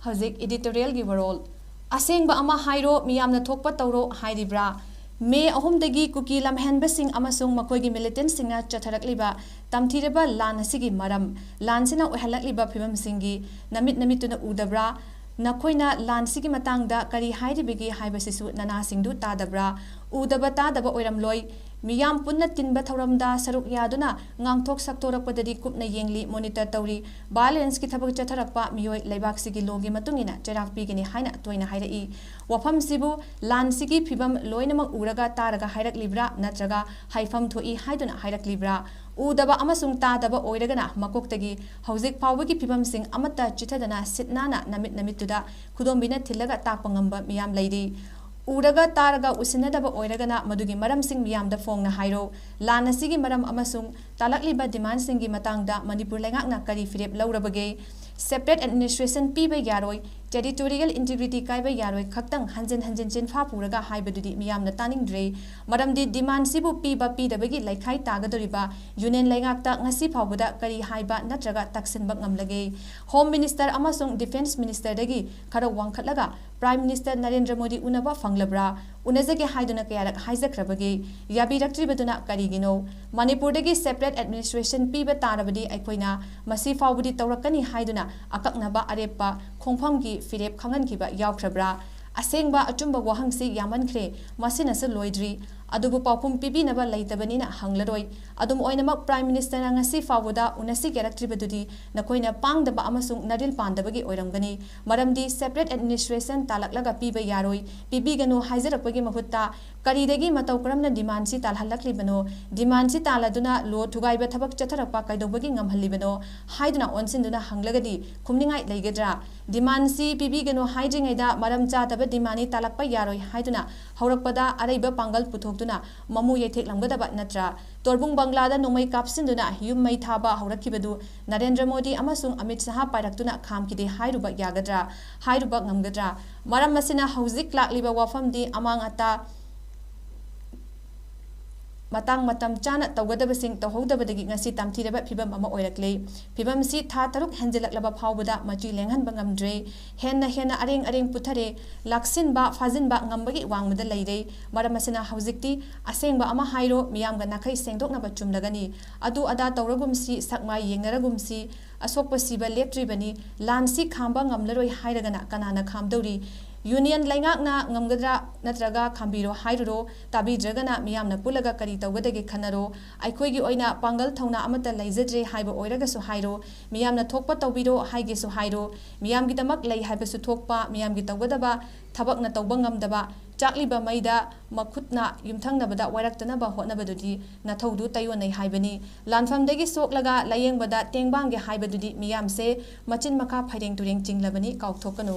Hauzik editorial gi warol asengba ama hairo miyamna thokpa tawro hairibra May ahumdagi kuki lamhenbasing amasung makoigi militant singa chatharakliba tamthireba lan asigi maram lan sina ohalakliba phimam singi namituna udabra nakoina lan sigi matangda kari hairibigi haibasisu nana singdu tadabra udaba tadaba oiramloi miyam punna tinba thauramda saruk yaduna ngangthok saktorakpadadi kupna yengli monitor tawri balance ki thabak chatharakpa miyoi leibak sigi logi matungina cherak pigini haina toina hairai wafam sibu lan sigi phibam loinamak uraga taraga hairak libra natraga haifam thoi haiduna hairak libra udaba amasung tadaba oiragana makoktagi hauzik phawagi phibam sing amata chithadana sitnana namittuda khudombina thillaga takpangamba miyam leiri Uraga taraga usinadaba oiragana madugi maram sing miyamda fongna hairo lana sigi maram amasung talakliba demand singi matangda manipur lengakna kari firep laurabage separate administration piba yaroi territorial integrity kaiba yaroi khaktang hanjin chinfa puraga haibadudi miyamna taningdre maramdi demand sibu piba pidabagi laikhai tagadoriba union lengakta ngasi phawbada kari haiba natraga taksinba ngamlage home minister amasung defense minister dagi khara wangkhatlaga prime minister narendra modi unaba fanglabra unazage haiduna kayarak haizakrabage yabiraktribaduna karigino manipur dagi separate administration piba tarabadi aikoina masi phawbudi tawrakani haiduna akaknaba arepa khongphamgi firep khangankiba yawkrabra asengba achumba wahangsi yamankhre masinasa loidri adubu pawphum pibinaba leitabani na hanglaroi adum oinamak prime minister na ngasi fawuda unasi karaktribadudi nakoina pangdaba amasung naril pandabagi oiramgani maramdi separate administration talaklaga piba yaroi pibiganu haijarapagi mahutta karidagi matau karamna demand si talhalaklibano demand si taladuna lo thugaiba thabak chatharapa kaidobagi ngamhallibano haiduna onsinduna hanglagadi khumningai leigedra demand si pibiganu haijingaida maram chataba dimani talakpa yaroi haiduna haurakpada araiba pangal puthok mamu yethek lamgadaba natra torbung banglada nomai kapsinduna yum mai thaba haurakibadu narendra modi amasung amit saha pairaktuna khamkide hairuba yagadra hairuba ngamgadra maram masina hauzik lakliba wafamdi amang ata matang matam chana tawgadabasing tawhodabadagi ngasi tamthiraba phibam ama oirakle phibam si tha taruk henjelaklaba phawbada machi lenghan bangamdre henna areng puthare laksin ba fazin ba ngambagi wangmada leire maramasina haujikti asengba ama hairo miyamga nakhai sengdoknaba chumlagani adu ada tawragumsi sakma yengnaragumsi asokpa siba leptribani lansi khamba ngamlaroi hairagana kanana khamdori Union laingakna ngamgadra natraga khambiro hairuro tabidragana miyamna pulaga kari tawgadagi khanaro aikoigi oina pangal thauna amata leijadre haiba oiragasu hairo miyamna thokpa tawbiro haigesu hairo miyamgi tamak lei haibasu thokpa miyamgi tawgadaba thabakna tawba ngamdaba chakliba maida makhutna yumthangnabada wairaktanaba hotnabadudi nathaudu tayonai haibani lanfamdagi soklaga layengbada tengbangge haibadudi miyamse machin makha phaireng tureng jinglabani kauthokanu